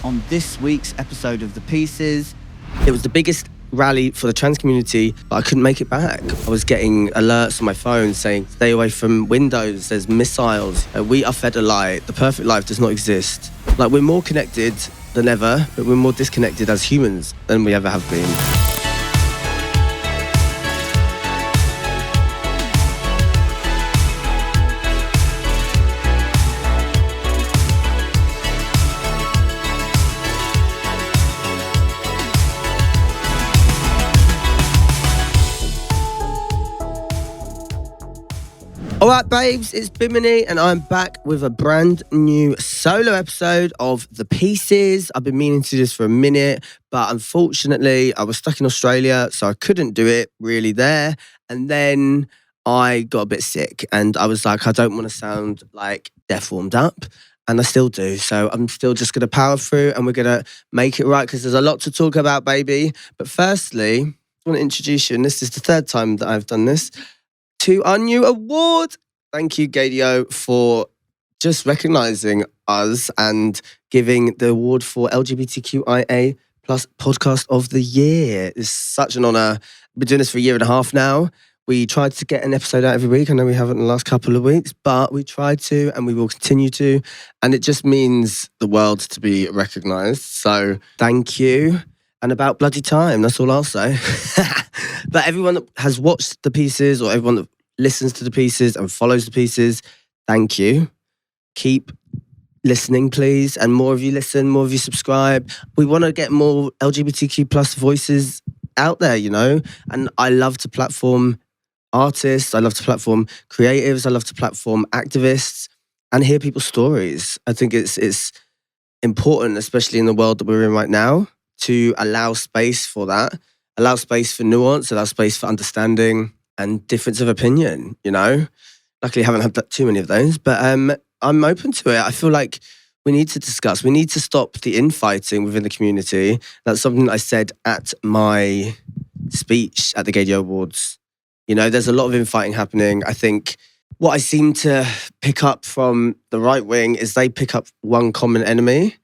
on this week's episode of The Pieces. It was the biggest rally for the trans community, but I couldn't make it back. I was getting alerts on my phone saying, stay away from windows, there's missiles. We are fed a lie. The perfect life does not exist. Like, we're more connected than ever, but we're more disconnected as humans than we ever have been. All right, babes, it's Bimini, and I'm back with a brand new solo episode of The Pieces. I've been meaning to do this for a minute, but unfortunately, I was stuck in Australia, so I couldn't do it really there. And then I got a bit sick, and I was like, I don't want to sound like deaf warmed up, and I still do. So I'm still just going to power through, and we're going to make it right, because there's a lot to talk about, baby. But firstly, I want to introduce you, and this is the third time that I've done this, to our new award. Thank you, Gaydio, for just recognising us and giving the award for LGBTQIA plus podcast of the year. It's such an honour. We've been doing this for a year and a half now. We tried to get an episode out every week. I know we haven't in the last couple of weeks, but we tried to, and we will continue to. And it just means the world to be recognised. So thank you. And about bloody time, that's all I'll say. But everyone that has watched The Pieces, or everyone that listens to The Pieces and follows The Pieces, thank you. Keep listening, please. And more of you listen, more of you subscribe. We want to get more LGBTQ plus voices out there, you know? And I love to platform artists. I love to platform creatives. I love to platform activists and hear people's stories. I think it's important, especially in the world that we're in right now, to allow space for that, allow space for nuance, allow space for understanding and difference of opinion, you know? Luckily, I haven't had too many of those, but I'm open to it. I feel like we need to discuss, we need to stop the infighting within the community. That's something I said at my speech at the Gaydio Awards. You know, there's a lot of infighting happening. I think what I seem to pick up from the right wing is they pick up one common enemy.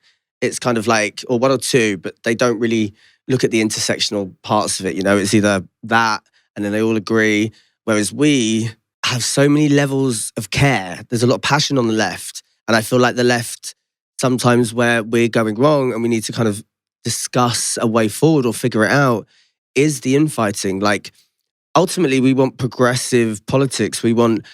It's kind of like, or one or two, but they don't really look at the intersectional parts of it. You know, it's either that and then they all agree. Whereas we have so many levels of care. There's a lot of passion on the left. And I feel like the left, sometimes where we're going wrong and we need to kind of discuss a way forward or figure it out, is the infighting. Like, ultimately, we want progressive politics. We want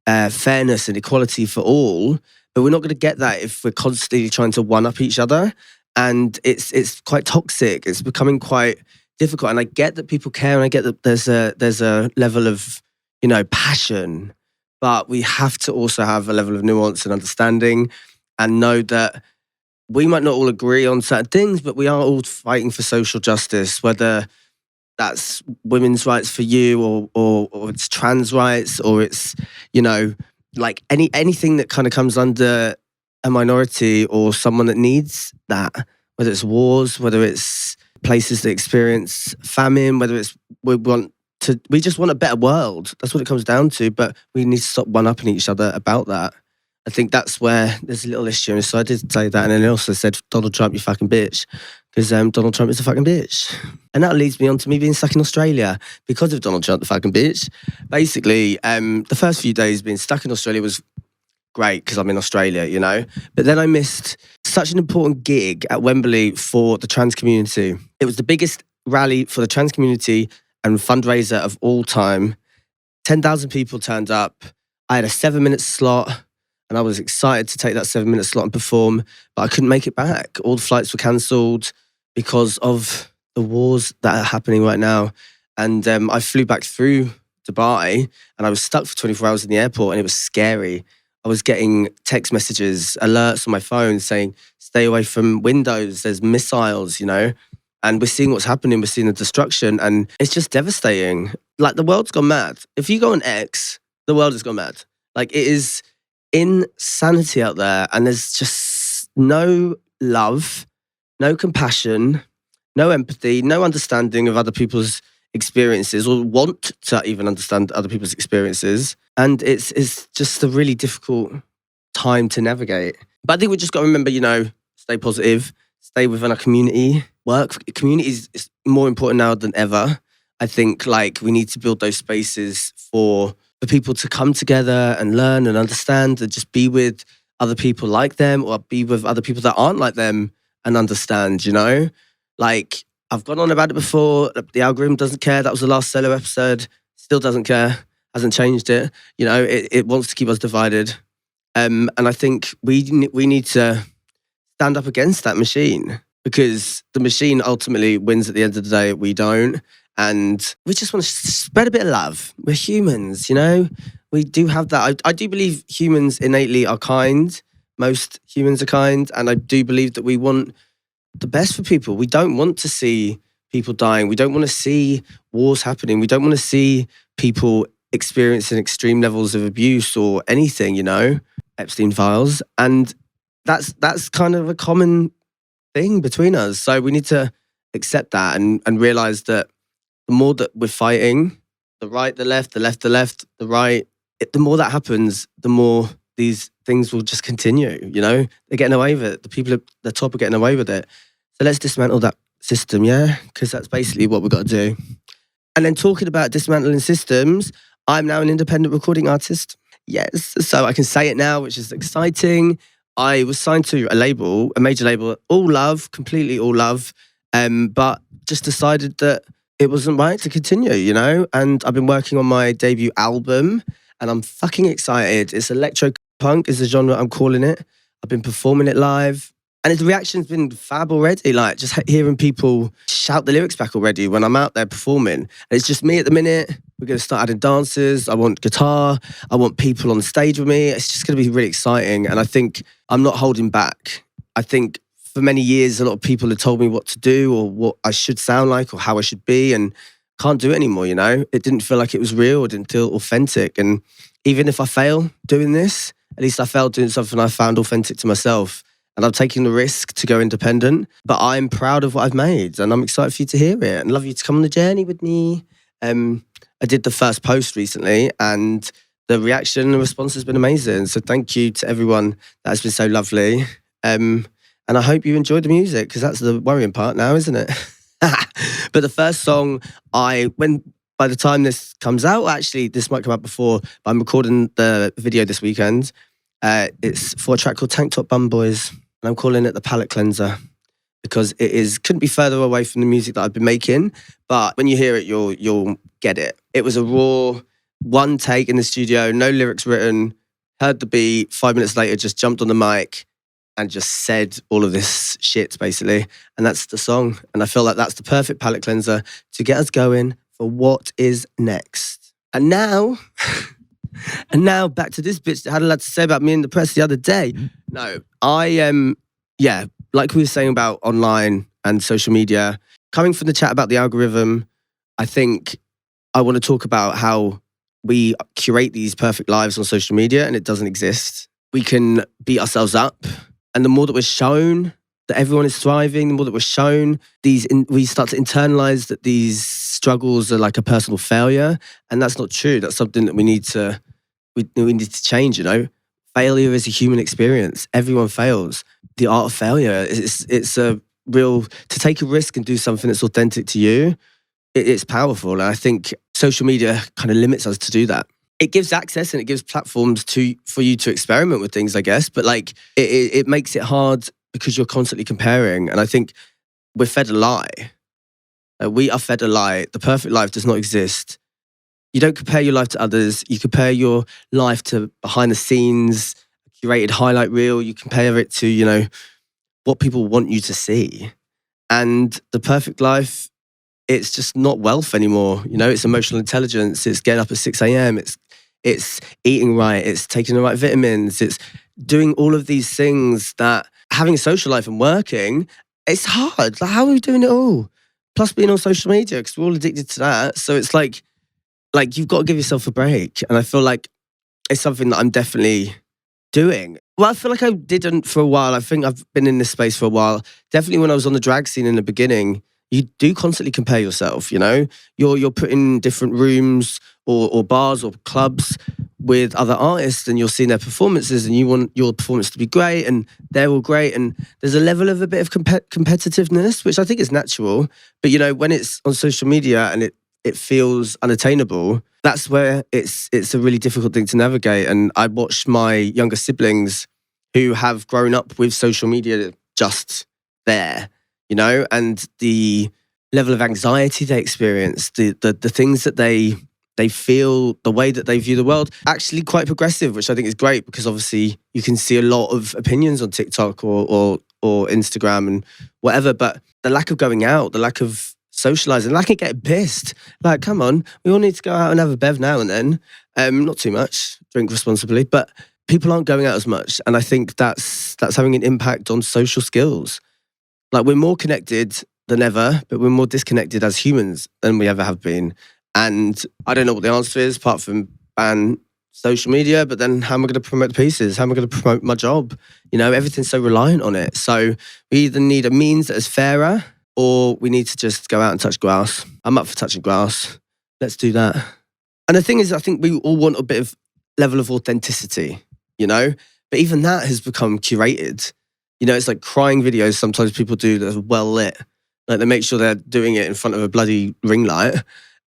fairness and equality for all. But we're not going to get that if we're constantly trying to one-up each other. And it's quite toxic. It's becoming quite difficult. And I get that people care, and I get that there's a level of, you know, passion. But we have to also have a level of nuance and understanding, and know that we might not all agree on certain things, but we are all fighting for social justice, whether that's women's rights for you, or it's trans rights, or it's, you know, like anything that kind of comes under a minority or someone that needs that, whether it's wars, whether it's places that experience famine, whether it's we just want a better world. That's what it comes down to. But we need to stop one-upping each other about that. I think that's where there's a little issue. So I did say that, and then I also said, Donald Trump, you fucking bitch. Because Donald Trump is a fucking bitch. And that leads me on to me being stuck in Australia because of Donald Trump, the fucking bitch. Basically, the first few days being stuck in Australia was great because I'm in Australia, you know? But then I missed such an important gig at Wembley for the trans community. It was the biggest rally for the trans community and fundraiser of all time. 10,000 people turned up. I had a 7-minute slot, and I was excited to take that 7-minute slot and perform, but I couldn't make it back. All the flights were cancelled because of the wars that are happening right now. And I flew back through Dubai, and I was stuck for 24 hours in the airport, and it was scary. I was getting text messages, alerts on my phone saying, stay away from windows, there's missiles, you know? And we're seeing what's happening, we're seeing the destruction, and it's just devastating. Like, the world's gone mad. If you go on X, the world has gone mad. Like, it is insanity out there, and there's just no love, no compassion, no empathy, no understanding of other people's experiences, or want to even understand other people's experiences. And it's just a really difficult time to navigate. But I think we just got to remember, you know, stay positive, stay within our community. Community is more important now than ever. I think like we need to build those spaces for people to come together and learn and understand and just be with other people like them or be with other people that aren't like them and understand, you know? Like, I've gone on about it before. The algorithm doesn't care. That was the last solo episode. Still doesn't care. Hasn't changed it. You know, it wants to keep us divided. And I think we need to stand up against that machine because the machine ultimately wins at the end of the day. We don't. And we just want to spread a bit of love. We're humans, you know? We do have that. I do believe humans innately are kind. Most humans are kind. And I do believe that we want the best for people. We don't want to see people dying. We don't want to see wars happening. We don't want to see people experiencing extreme levels of abuse or anything, you know? Epstein files. And that's kind of a common thing between us. So we need to accept that and realize that the more that we're fighting, the right, the left, the left, the left, the right, the more that happens, the more these things will just continue, you know? They're getting away with it. The people at the top are getting away with it. So let's dismantle that system, yeah? Because that's basically what we've got to do. And then talking about dismantling systems, I'm now an independent recording artist. Yes, so I can say it now, which is exciting. I was signed to a label, a major label, all love, completely all love, but just decided that it wasn't right to continue, you know? And I've been working on my debut album and I'm fucking excited. It's electro punk is the genre I'm calling it. I've been performing it live and the reaction's been fab already. Like just hearing people shout the lyrics back already when I'm out there performing. And it's just me at the minute. We're going to start adding dancers. I want guitar. I want people on stage with me. It's just going to be really exciting. And I think I'm not holding back. I think for many years, a lot of people have told me what to do or what I should sound like or how I should be and can't do it anymore, you know? It didn't feel like it was real. It didn't feel authentic. And even if I fail doing this, at least I failed doing something I found authentic to myself. And I'm taking the risk to go independent, but I'm proud of what I've made and I'm excited for you to hear it and love you to come on the journey with me. I did the first post recently and the reaction and the response has been amazing. So thank you to everyone that has been so lovely. And I hope you enjoyed the music because that's the worrying part now, isn't it? But the first song, by the time this comes out, actually, this might come out before, but I'm recording the video this weekend. It's for a track called Tank Top Bum Boys. And I'm calling it the Palette Cleanser because couldn't be further away from the music that I've been making. But when you hear it, you'll get it. It was a raw one take in the studio, no lyrics written, heard the beat, 5 minutes later, just jumped on the mic and just said all of this shit, basically. And that's the song. And I feel like that's the perfect palette cleanser to get us going for what is next. And now back to this bitch that had a lot to say about me in the press the other day. No, I am, like we were saying about online and social media, coming from the chat about the algorithm, I think I want to talk about how we curate these perfect lives on social media and it doesn't exist. We can beat ourselves up. And the more that we're shown that everyone is thriving, the more that we're shown we start to internalize that these struggles are like a personal failure. And that's not true. That's something that we need to change, you know? Failure is a human experience. Everyone fails. The art of failure, it's a real, to take a risk and do something that's authentic to you, it's powerful. And I think social media kind of limits us to do that. It gives access and it gives platforms for you to experiment with things, I guess. But like it makes it hard because you're constantly comparing. And I think we're fed a lie. We are fed a lie. The perfect life does not exist. You don't compare your life to others. You compare your life to behind the scenes, curated highlight reel. You compare it to, you know, what people want you to see. And the perfect life, it's just not wealth anymore. You know, it's emotional intelligence. It's getting up at 6 a.m. It's eating right. It's taking the right vitamins. It's doing all of these things that having a social life and working, it's hard. Like, how are we doing it all? Plus being on social media, because we're all addicted to that. So it's like you've got to give yourself a break. And I feel like it's something that I'm definitely doing. Well, I feel like I didn't for a while. I think I've been in this space for a while. Definitely when I was on the drag scene in the beginning, you do constantly compare yourself, you know? You're put in different rooms or bars or clubs with other artists and you're seeing their performances and you want your performance to be great and they're all great. And there's a level of a bit of competitiveness, which I think is natural. But, you know, when it's on social media and it feels unattainable, that's where it's a really difficult thing to navigate. And I watched my younger siblings who have grown up with social media just there, you know, and the level of anxiety they experience, the things that they feel, the way that they view the world, actually quite progressive, which I think is great because obviously you can see a lot of opinions on TikTok or Instagram and whatever, but the lack of going out, the lack of socialising, the lack of getting pissed. Like, come on, we all need to go out and have a bev now and then. Not too much, drink responsibly, but people aren't going out as much. And I think that's having an impact on social skills. Like, we're more connected than ever, but we're more disconnected as humans than we ever have been. And I don't know what the answer is apart from ban social media, but then how am I going to promote the pieces? How am I going to promote my job? You know, everything's so reliant on it. So we either need a means that is fairer or we need to just go out and touch grass. I'm up for touching grass. Let's do that. And the thing is, I think we all want a bit of level of authenticity, you know? But even that has become curated. You know, it's like crying videos sometimes people do that are well lit. Like they make sure they're doing it in front of a bloody ring light.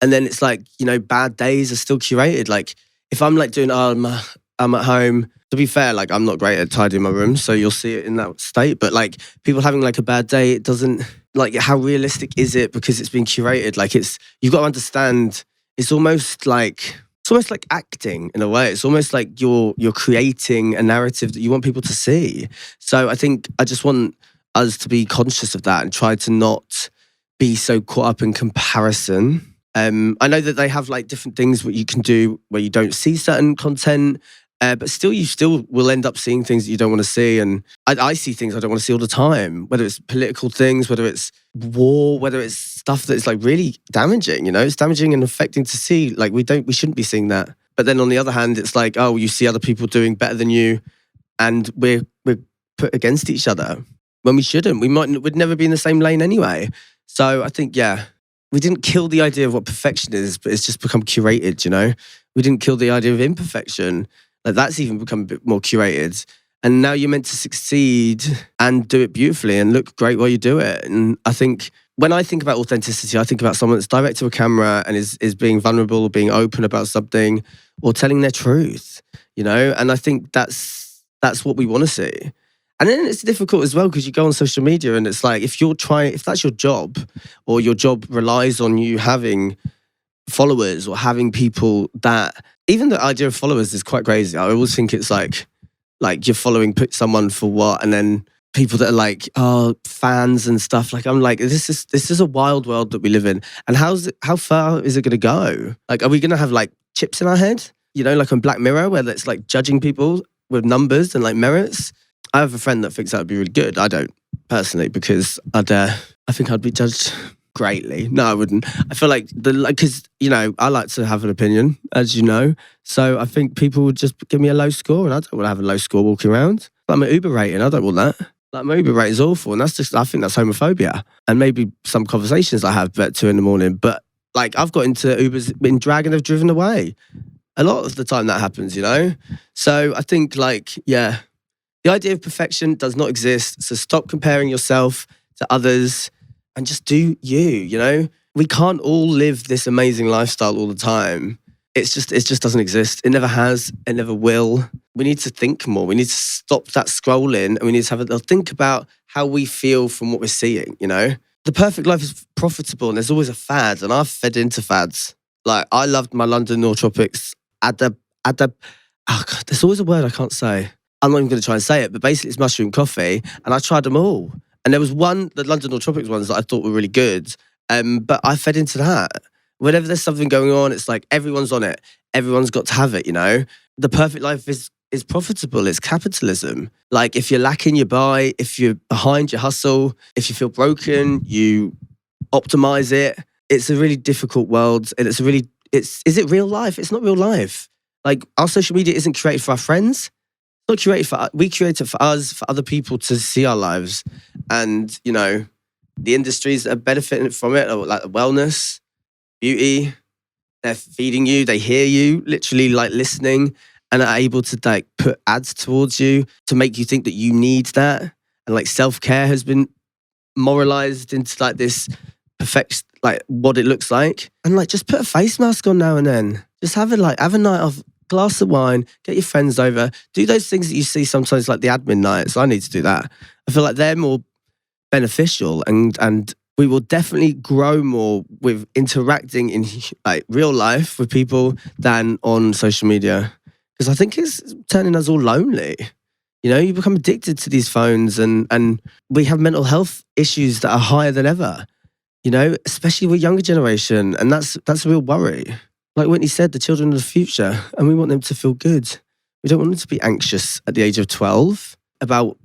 And then it's like, you know, bad days are still curated. Like if I'm like doing, I'm at home, to be fair, like I'm not great at tidying my room, so you'll see it in that state. But like people having like a bad day, it doesn't, like how realistic is it because it's being curated? Like you've got to understand, it's almost like acting in a way. It's almost like you're creating a narrative that you want people to see. So I think I just want us to be conscious of that and try to not be so caught up in comparison. I know that they have like different things what you can do where you don't see certain content, but you still will end up seeing things that you don't want to see. And I see things I don't want to see all the time, whether it's political things, whether it's war, whether it's stuff that's like really damaging, you know, it's damaging and affecting to see. Like we shouldn't be seeing that. But then on the other hand, it's like, oh, you see other people doing better than you and we're put against each other when we shouldn't. We'd never be in the same lane anyway. So I think, yeah, we didn't kill the idea of what perfection is, but it's just become curated, you know? We didn't kill the idea of imperfection. Like that's even become a bit more curated. And now you're meant to succeed and do it beautifully and look great while you do it. And I think when I think about authenticity, I think about someone that's direct to a camera and is being vulnerable or being open about something or telling their truth, you know? And I think that's what we want to see. And then it's difficult as well because you go on social media and it's like if that's your job or your job relies on you having followers or having people that, even the idea of followers is quite crazy. I always think it's like you're following someone for what, and then people that are like, oh, fans and stuff. Like I'm like, this is a wild world that we live in. And how far is it going to go? Like, are we going to have like chips in our head? You know, like on Black Mirror where it's like judging people with numbers and like merits. I have a friend that thinks that would be really good. I don't personally because I think I'd be judged greatly. No, I wouldn't. I feel like because you know I like to have an opinion, as you know. So I think people would just give me a low score, and I don't want to have a low score walking around. Like my Uber rating, I don't want that. Like my Uber rating is awful, and I think that's homophobia. And maybe some conversations I have at 2 a.m. But like I've got into Ubers in drag and have driven away. A lot of the time that happens, you know. So I think like yeah. The idea of perfection does not exist. So stop comparing yourself to others and just do you know? We can't all live this amazing lifestyle all the time. It just doesn't exist. It never has. It never will. We need to think more. We need to stop that scrolling and we need to think about how we feel from what we're seeing, you know? The perfect life is profitable and there's always a fad and I've fed into fads. Like I loved my London Nootropics. Oh God, there's always a word I can't say. I'm not even going to try and say it, but basically it's mushroom coffee and I tried them all. And there was the London Nootropics ones that I thought were really good, but I fed into that. Whenever there's something going on, it's like everyone's on it. Everyone's got to have it, you know? The perfect life is profitable. It's capitalism. Like if you're lacking, you buy. If you're behind, you hustle. If you feel broken, you optimize it. It's a really difficult world. And is it real life? It's not real life. Like our social media isn't created for our friends. Not curated we create it for us, for other people to see our lives. And, you know, the industries that are benefiting from it are like wellness, beauty, they're feeding you, they hear you, literally like listening, and are able to like put ads towards you to make you think that you need that. And like self-care has been moralized into like this perfect, like what it looks like. And like just put a face mask on now and then. Just have a night off, glass of wine, get your friends over, do those things that you see sometimes like the admin nights. I need to do that. I feel like they're more beneficial, and we will definitely grow more with interacting in like real life with people than on social media. Because I think it's turning us all lonely. You know, you become addicted to these phones, and we have mental health issues that are higher than ever, you know, especially with younger generation. And that's a real worry. Like Whitney said, the children of the future, and we want them to feel good. We don't want them to be anxious at the age of 12 about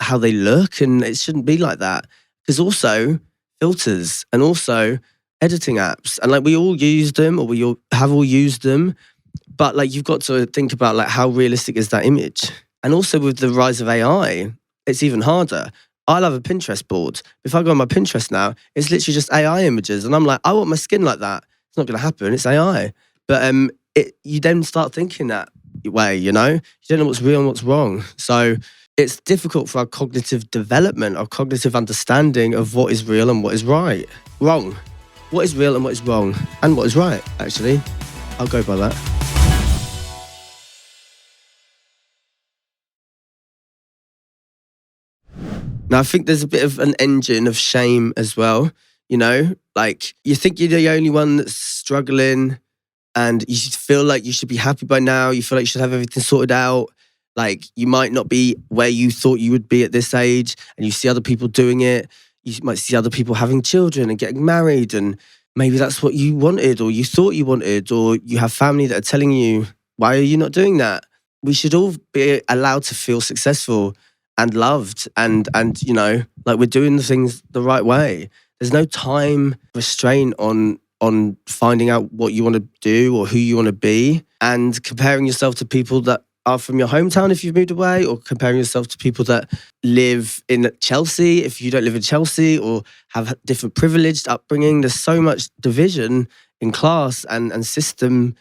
how they look, and it shouldn't be like that. There's also filters and also editing apps, and like we all use them, or we all have all used them, but like you've got to think about like how realistic is that image. And also with the rise of AI, it's even harder. I love a Pinterest board. If I go on my Pinterest now, it's literally just AI images, and I'm like, I want my skin like that. It's not going to happen. It's AI. But you then start thinking that way, you know? You don't know what's real and what's wrong. So it's difficult for our cognitive development, our cognitive understanding of what is real and what is wrong. What is real and what is wrong, and what is right, actually. I'll go by that. Now, I think there's a bit of an engine of shame as well, you know? Like, you think you're the only one that's struggling, and you feel like you should be happy by now. You feel like you should have everything sorted out. Like, you might not be where you thought you would be at this age, and you see other people doing it. You might see other people having children and getting married, and maybe that's what you wanted, or you thought you wanted, or you have family that are telling you, why are you not doing that? We should all be allowed to feel successful and loved, and you know, like we're doing the things the right way. There's no time restraint on finding out what you want to do or who you want to be, and comparing yourself to people that are from your hometown if you've moved away, or comparing yourself to people that live in Chelsea if you don't live in Chelsea, or have different privileged upbringing. There's so much division in class and system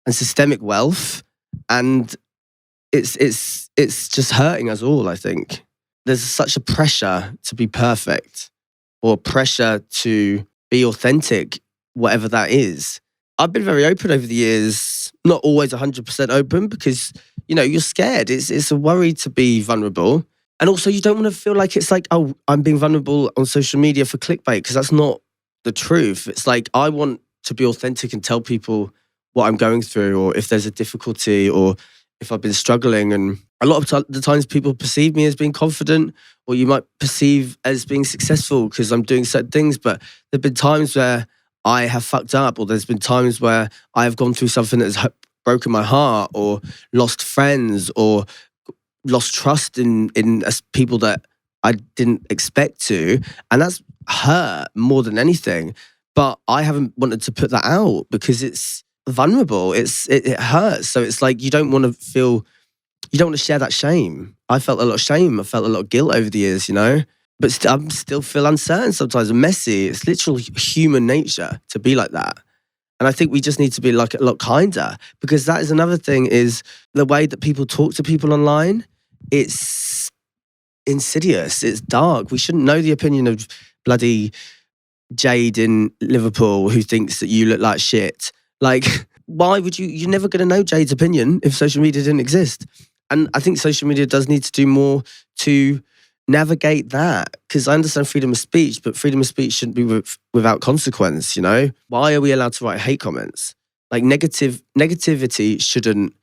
and systemic wealth, and it's just hurting us all, I think. There's such a pressure to be perfect, or pressure to be authentic, whatever that is. I've been very open over the years, not always 100% open, because, you know, you're scared. It's a worry to be vulnerable. And also you don't want to feel like it's like, oh, I'm being vulnerable on social media for clickbait, because that's not the truth. It's like, I want to be authentic and tell people what I'm going through, or if there's a difficulty, or if I've been struggling. And a lot of the times people perceive me as being confident, or you might perceive as being successful because I'm doing certain things. But there've been times where I have fucked up, or there's been times where I have gone through something that has broken my heart, or lost friends, or lost trust in people that I didn't expect to. And that's hurt more than anything. But I haven't wanted to put that out because it's vulnerable. It hurts. So it's like you don't want to share that shame. I felt a lot of shame. I felt a lot of guilt over the years, you know? But I still feel uncertain sometimes and messy. It's literally human nature to be like that. And I think we just need to be like a lot kinder, because that is another thing, is the way that people talk to people online. It's insidious. It's dark. We shouldn't know the opinion of bloody Jade in Liverpool who thinks that you look like shit. Like, why would you're never going to know Jade's opinion if social media didn't exist. And I think social media does need to do more to navigate that, because I understand freedom of speech, but freedom of speech shouldn't be without consequence, you know? Why are we allowed to write hate comments? Like, negativity shouldn't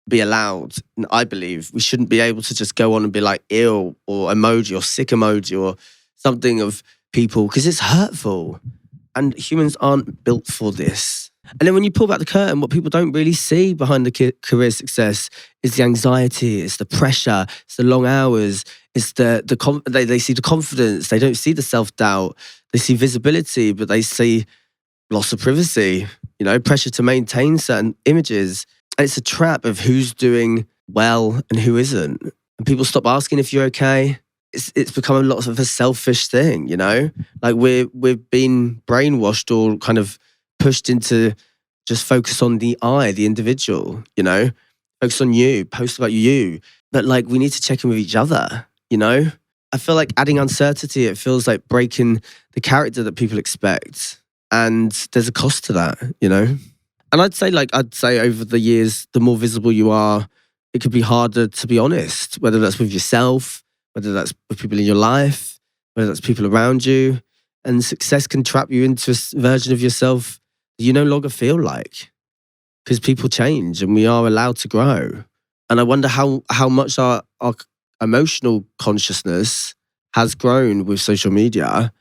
be allowed, I believe. We shouldn't be able to just go on and be like ill or emoji or sick emoji or something of people, because it's hurtful. And humans aren't built for this. And then when you pull back the curtain, what people don't really see behind the career success is the anxiety, it's the pressure, it's the long hours, it's they see the confidence, they don't see the self-doubt, they see visibility, but they see loss of privacy, you know, pressure to maintain certain images. And it's a trap of who's doing well and who isn't. And people stop asking if you're okay. It's become a lot of a selfish thing, you know? Like we've been brainwashed or kind of pushed into just focus on the I, the individual, focus on you, post about you. But like, we need to check in with each other, I feel like adding uncertainty, it feels like breaking the character that people expect. And there's a cost to that, And I'd say over the years, the more visible you are, it could be harder to be honest, whether that's with yourself, whether that's with people in your life, whether that's people around you. And success can trap you into a version of yourself you no longer feel like, because people change and we are allowed to grow. And I wonder how much our emotional consciousness has grown with social media,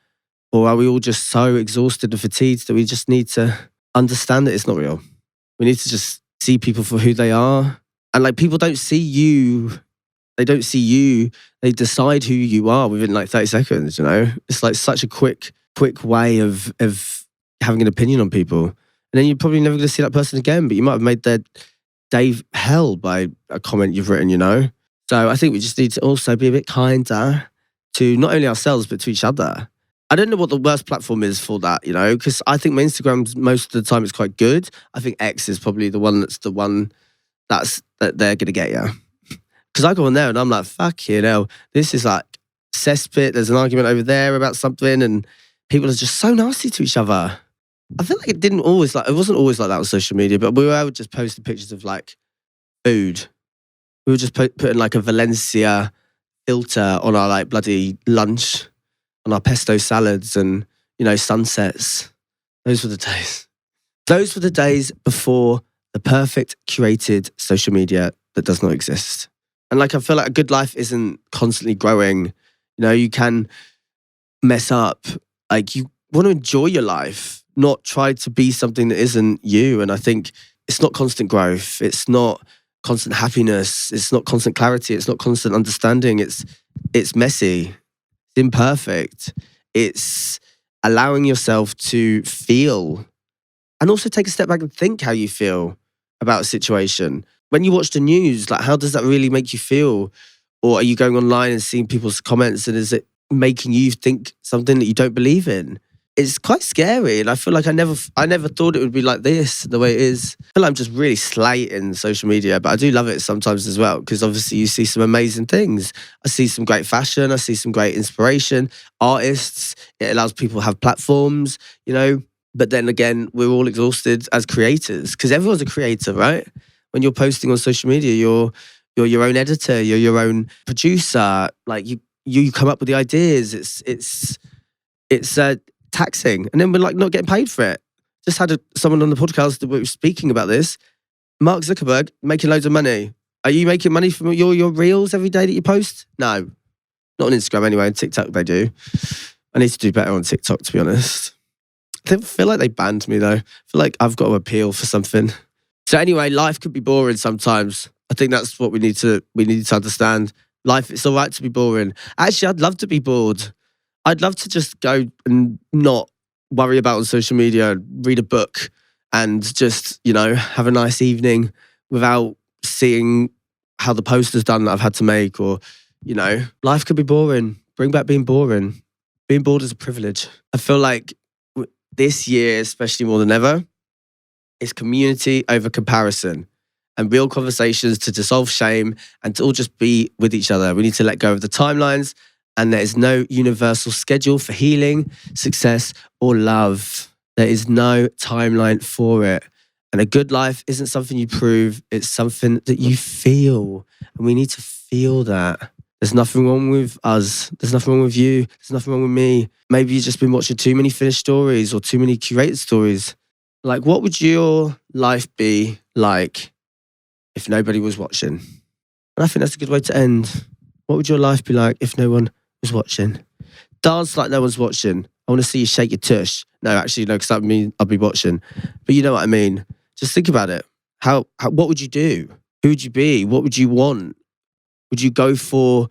or are we all just so exhausted and fatigued that we just need to understand that it's not real? We need to just see people for who they are. And like, people don't see you. They don't see you. They decide who you are within like 30 seconds, It's like such a quick way of having an opinion on people. And then you're probably never going to see that person again, but you might have made their day hell by a comment you've written, So I think we just need to also be a bit kinder to not only ourselves, but to each other. I don't know what the worst platform is for that, because I think my Instagram, most of the time, is quite good. I think X is probably the one that they're going to get you. Because I go on there and I'm like, fuck this is like cesspit. There's an argument over there about something and people are just so nasty to each other. I feel like it wasn't always like that on social media, but we were just posting pictures of like food. We were just putting like a Valencia filter on our like bloody lunch, on our pesto salads and, sunsets. Those were the days. Those were the days before the perfect curated social media that does not exist. And like, I feel like a good life isn't constantly growing. You can mess up. Like, you want to enjoy your life, not try to be something that isn't you. And I think it's not constant growth. It's not constant happiness. It's not constant clarity. It's not constant understanding. It's messy. It's imperfect. It's allowing yourself to feel and also take a step back and think how you feel about a situation. When you watch the news, like, how does that really make you feel? Or are you going online and seeing people's comments and is it making you think something that you don't believe in? It's quite scary. And I feel like I never thought it would be like this, the way it is. I feel like I'm just really slating social media, but I do love it sometimes as well, because obviously you see some amazing things. I see some great fashion. I see some great inspiration. Artists, it allows people to have platforms, But then again, we're all exhausted as creators, because everyone's a creator, right? When you're posting on social media, you're your own editor, you're your own producer. Like, you come up with the ideas. It's taxing, and then we're like not getting paid for it. Just had someone on the podcast that was speaking about this. Mark Zuckerberg making loads of money. Are you making money from your reels every day that you post? No, not on Instagram anyway. On TikTok they do. I need to do better on TikTok, to be honest. I feel like they banned me though. I feel like I've got to appeal for something. So anyway, life could be boring sometimes. I think that's what we need to understand. Life, it's all right to be boring. Actually, I'd love to be bored. I'd love to just go and not worry about on social media, read a book and just, have a nice evening without seeing how the poster's done that I've had to make, or, life could be boring. Bring back being boring. Being bored is a privilege. I feel like this year, especially more than ever, is community over comparison and real conversations to dissolve shame and to all just be with each other. We need to let go of the timelines, and there is no universal schedule for healing, success, or love. There is no timeline for it. And a good life isn't something you prove, it's something that you feel. And we need to feel that. There's nothing wrong with us. There's nothing wrong with you. There's nothing wrong with me. Maybe you've just been watching too many finished stories or too many curated stories. Like, what would your life be like if nobody was watching? And I think that's a good way to end. What would your life be like if no one was watching? Dance like no one's watching. I want to see you shake your tush. No, actually, no, because that means I'll be watching. But you know what I mean. Just think about it. What would you do? Who would you be? What would you want? Would you go for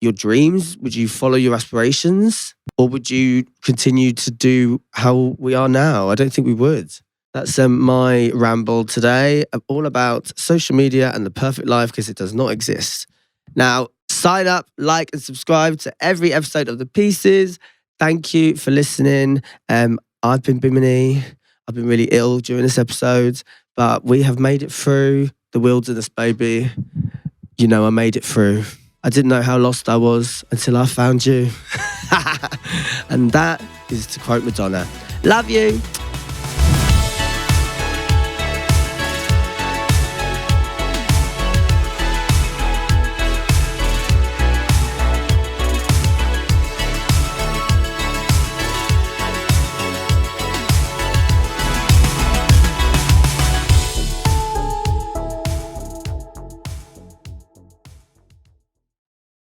your dreams? Would you follow your aspirations? Or would you continue to do how we are now? I don't think we would. That's my ramble today, all about social media and the perfect life, because it does not exist. Now, sign up, like, and subscribe to every episode of The Pieces. Thank you for listening. I've been Bimini. I've been really ill during this episode, but we have made it through the wilderness, baby. You know, I made it through. I didn't know how lost I was until I found you. And that is to quote Madonna. Love you.